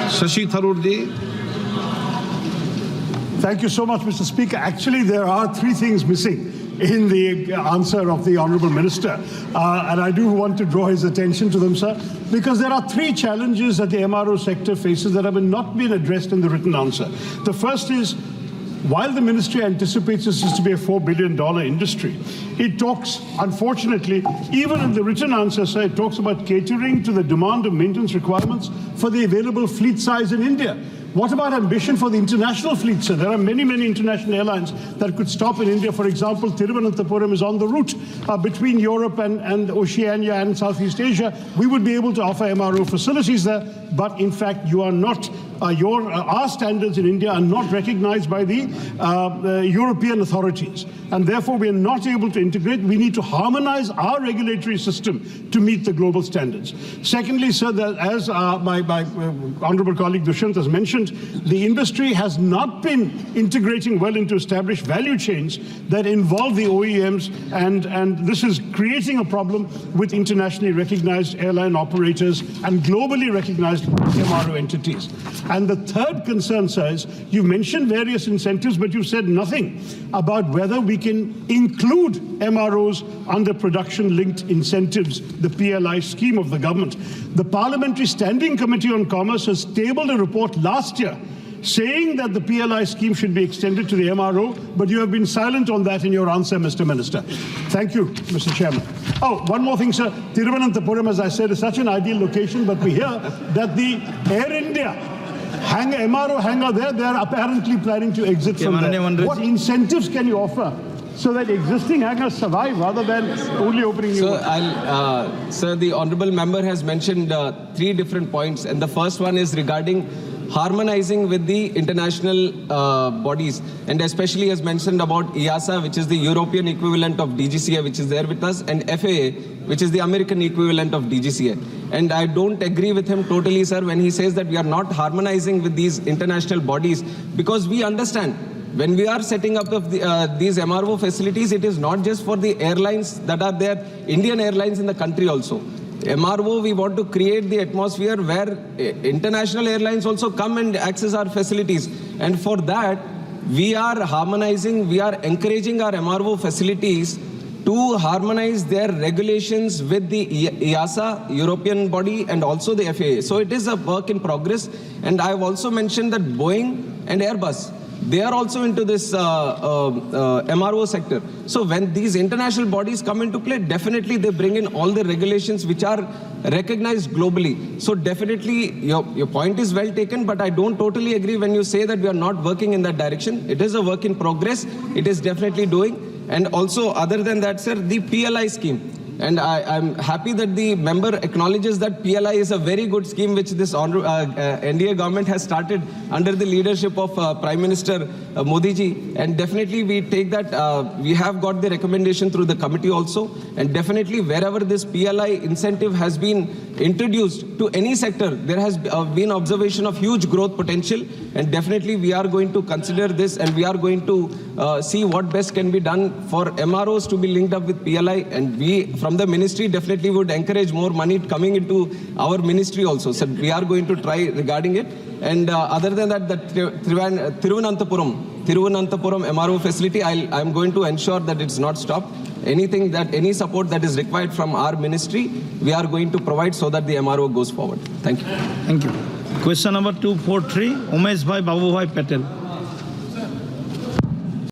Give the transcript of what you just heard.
Shashi Tharoor ji. Thank you so much, Mr. Speaker. Actually, there are three things missing in the answer of the Honourable Minister. And I do want to draw his attention to them, sir, because there are three challenges that the MRO sector faces that have not been addressed in the written answer. The first is, while the ministry anticipates this to be a $4 billion industry, it talks, unfortunately, even in the written answer, sir, it talks about catering to the demand of maintenance requirements for the available fleet size in India. What about ambition for the international fleet, sir? There are many, many international airlines that could stop in India. For example, Thiruvananthapuram is on the route between Europe and Oceania and Southeast Asia. We would be able to offer MRO facilities there, but in fact, you are not. Our standards in India are not recognized by the European authorities, and therefore we are not able to integrate. We need to harmonize our regulatory system to meet the global standards. Secondly, sir, that as my honourable colleague Dushyant has mentioned, the industry has not been integrating well into established value chains that involve the OEMs, and this is creating a problem with internationally recognized airline operators and globally recognized MRO entities. And the third concern, sir, is you mentioned various incentives, but you said nothing about whether we can include MROs under production-linked incentives, the PLI scheme of the government. The Parliamentary Standing Committee on Commerce has tabled a report last year saying that the PLI scheme should be extended to the MRO, but you have been silent on that in your answer, Mr. Minister. Thank you, Mr. Chairman. Oh, one more thing, sir. Thiruvananthapuram, as I said, is such an ideal location, but we hear that the Air India MRO hangar there, they are apparently planning to exit from there. What incentives can you offer so that existing hangars survive rather than only opening new ones? Sir, the honourable member has mentioned three different points, and the first one is regarding harmonizing with the international bodies, and especially has mentioned about EASA, which is the European equivalent of DGCA, which is there with us, and FAA, which is the American equivalent of DGCA. And I don't agree with him totally, sir, when he says that we are not harmonizing with these international bodies, because we understand when we are setting up these MRO facilities, it is not just for the airlines that are there, Indian airlines in the country also. MRO, we want to create the atmosphere where international airlines also come and access our facilities. And for that, we are harmonizing, we are encouraging our MRO facilities to harmonize their regulations with the EASA, European body, and also the FAA. So it is a work in progress. And I have also mentioned that Boeing and Airbus, they are also into this MRO sector. So when these international bodies come into play, definitely they bring in all the regulations which are recognized globally. So definitely your point is well taken, but I don't totally agree when you say that we are not working in that direction. It is a work in progress. It is definitely doing. And also, other than that, sir, the PLI scheme. And I'm happy that the member acknowledges that PLI is a very good scheme which this NDA government has started under the leadership of Prime Minister Modi ji. And definitely we take that, we have got the recommendation through the committee also. And definitely wherever this PLI incentive has been introduced to any sector, there has been observation of huge growth potential. And definitely we are going to consider this, and we are going to see what best can be done for MROs to be linked up with PLI. And we, from the ministry, definitely would encourage more money coming into our ministry also. So we are going to try regarding it. And other than that, the Thiruvananthapuram MRO facility, I'm going to ensure that it's not stopped. Any support that is required from our ministry, we are going to provide so that the MRO goes forward. Thank you. Thank you. Question number 243, Umesh Bhai Babu Bhai Patel.